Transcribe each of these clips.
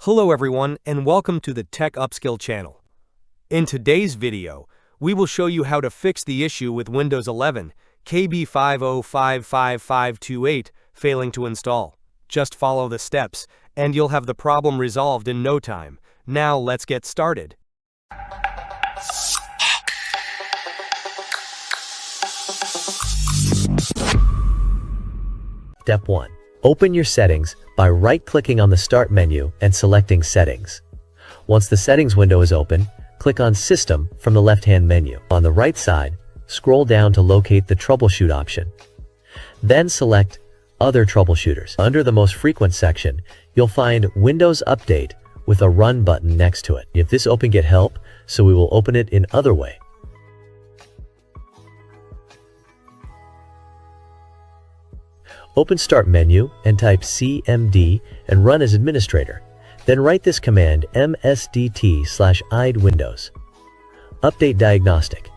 Hello everyone and welcome to the Tech Upskill channel. In today's video, we will show you how to fix the issue with Windows 11 KB5055528 failing to install. Just follow the steps and you'll have the problem resolved in no time. Now let's get started. Step 1. Open your settings by right-clicking on the Start menu and selecting Settings. Once the Settings window is open, click on System from the left-hand menu. On the right side, scroll down to locate the Troubleshoot option. Then select Other Troubleshooters. Under the Most Frequent section, you'll find Windows Update with a Run button next to it. If this open, get help, so we will open it in other way. Open Start menu and type cmd and run as administrator. Then write this command msdt/id windows update diagnostic,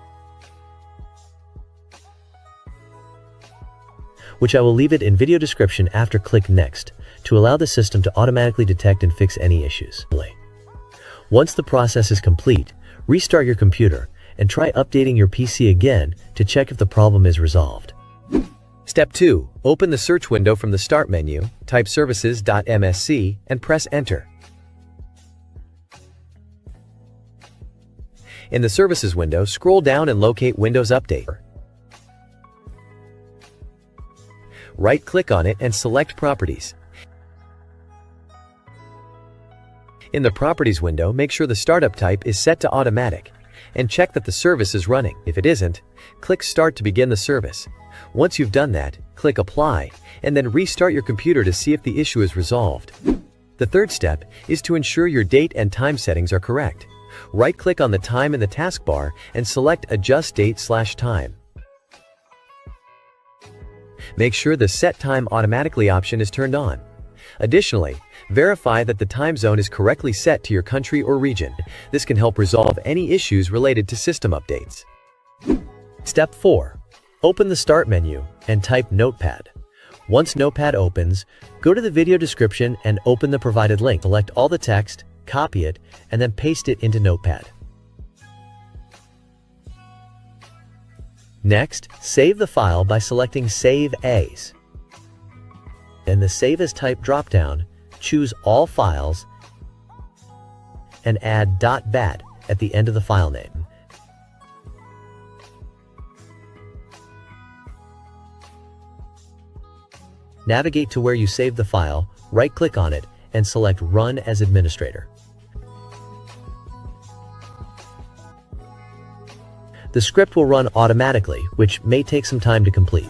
which I will leave it in video description after. Click Next to allow the system to automatically detect and fix any issues. Once the process is complete, restart your computer and try updating your PC again to check if the problem is resolved. Step 2. Open the search window from the Start menu, type services.msc and press Enter. In the Services window, scroll down and locate Windows Update. Right-click on it and select Properties. In the Properties window, make sure the startup type is set to Automatic and check that the service is running. If it isn't, click Start to begin the service. Once you've done that, click Apply, and then restart your computer to see if the issue is resolved. The third step is to ensure your date and time settings are correct. Right-click on the time in the taskbar and select Adjust Date/Time. Make sure the Set Time Automatically option is turned on. Additionally, verify that the time zone is correctly set to your country or region. This can help resolve any issues related to system updates. Step 4. Open the Start menu and type Notepad. Once Notepad opens, go to the video description and open the provided link. Select all the text, copy it, and then paste it into Notepad. Next, save the file by selecting Save As. In the Save As Type dropdown, choose All Files and add .bat at the end of the file name. Navigate to where you saved the file, right-click on it, and select Run as Administrator. The script will run automatically, which may take some time to complete.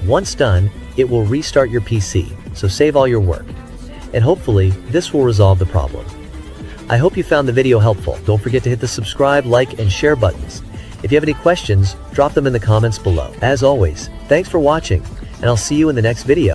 Once done, it will restart your PC, so save all your work. And hopefully, this will resolve the problem. I hope you found the video helpful. Don't forget to hit the subscribe, like, and share buttons. If you have any questions, drop them in the comments below. As always, thanks for watching, and I'll see you in the next video.